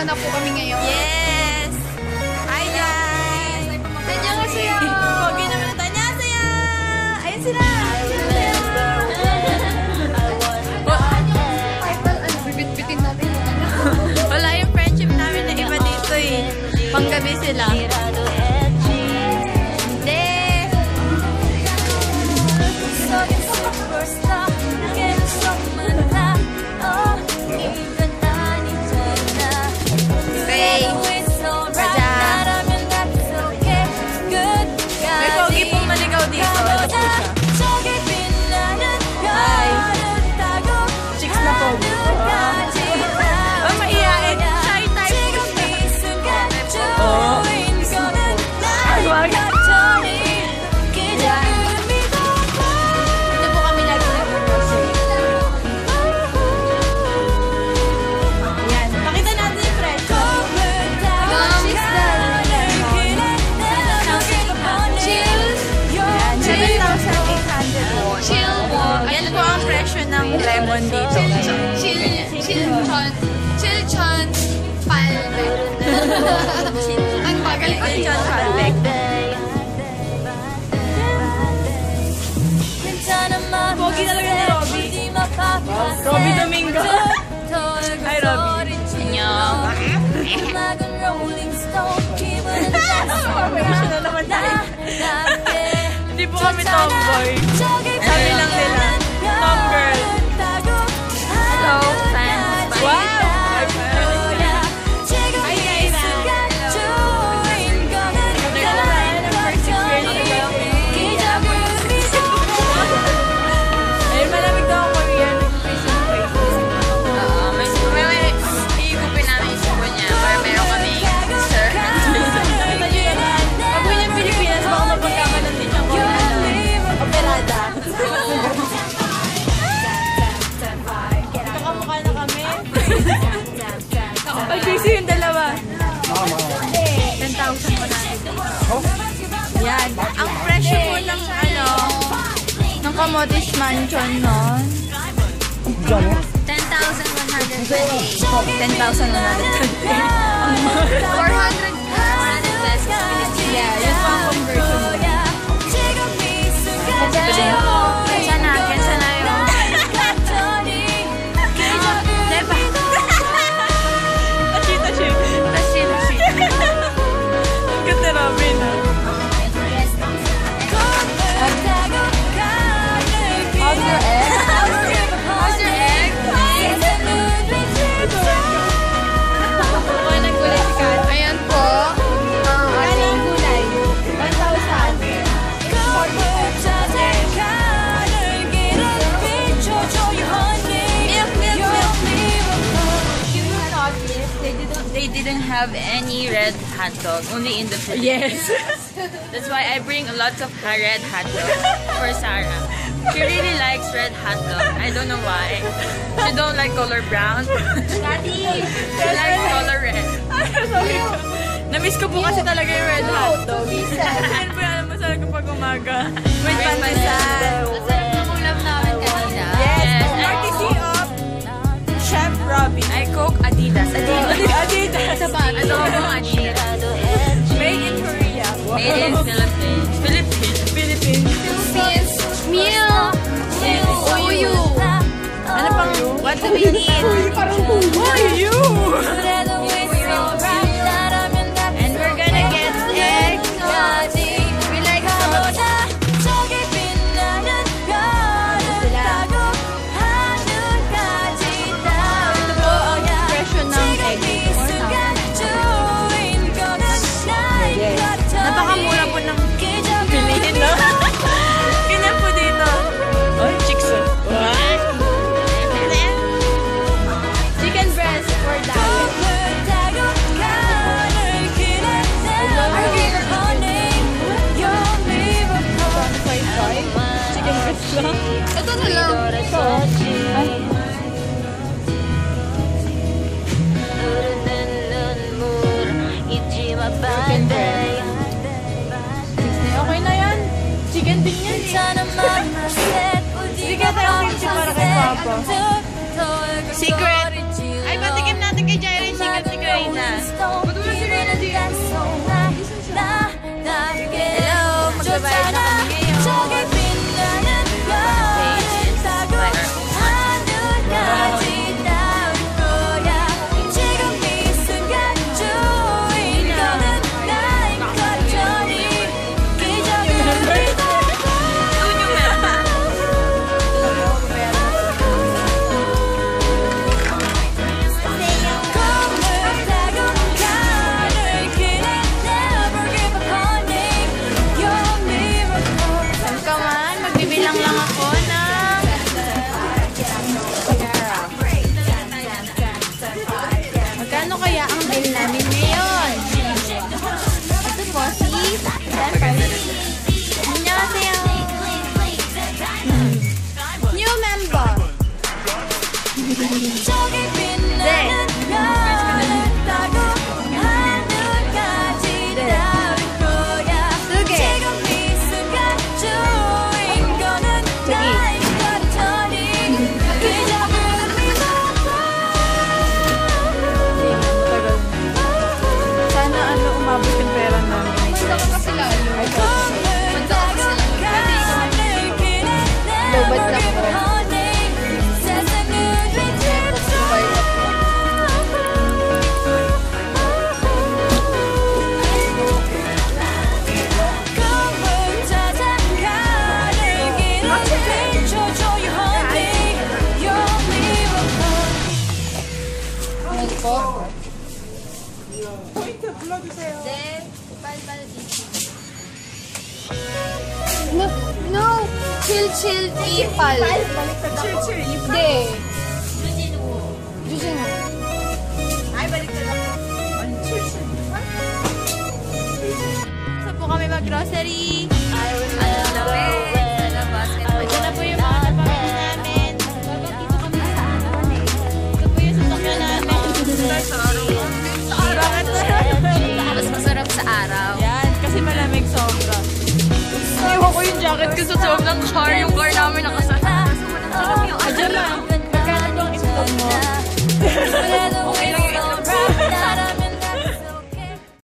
na po kami ngayon. Yes! Hi guys! 안녕하세요. Pogi naman ito. 안녕하세요! Ayun sila! Bibit-bitin natin. Wala yung friendship namin na iba dito eh. Panggabi sila. Lemon dito. 7,800. Ang bagal ko. 7,800. Pogi talaga ni Robby. Robby Domingo. Hi, Robby. Annyeong. Professional naman tayo. Hindi po kami tomboy. Sabi lang nila. Tom girl. Hello, fans. Wow! Busy yung dalawa. 10,000 pa natin. Yan. Ang presyo po ng ng Camotes Mansion noon. 10,120. 10,120. 400 pesos. Yeah, yun po ang conversion. Sana yun. Robin. How's your egg? How's your egg? Ayan po. Ang ating gulay. 1,000. They didn't have any red hot dog, only in the Philippines. Yes. That's why I bring lots of red hot dog for Sarah. She really likes red hot dog. I don't know why. She don't like color brown. Daddy! She likes color red. Namiss ko po kasi talaga yung red hot dog. Yan po yung alam mo sa kapag umaga. With pandesal. Masarap ng ulam namin kanina. Yes. Courtesy of Chef Robby. I cook Adidas. Adidas. Adobong Adidas. Made in Korea. Made in Philippines. Philippines. Meal. Uyu. Ano pang, what do we need? Uyu. And we're gonna get egg. We like sauce. Napakamura po ng piliin, no? Ganyan po dito. Oh, chicks. What? Chicken breast for diet. Chicken breast lang? Ito na lang. Ito. Ay. Chicken breast. Okay na yan. Chicken din yan. Sige tayo kimchi para kay Papa. Secret. Ay, patikim natin kay Jairyn. Secret ni Karina. Magbabayad na kami ngayon. No! Chill ipal. Chill ipal. Hindi. Jujin. Ay, balik na lang. Chill. Saan po kami mag-grocery? Ito na po yung mga napamili namin. Dito kami sa ano eh. Ito po yung sasakyan namin. Mas masarap sa araw. Yan, kasi malamig sobra. Iniwan ko yung jacket ko sa loob ng car. Yung car namin nakasara. Alam yung Adyan lang. Magkano bang ito mo?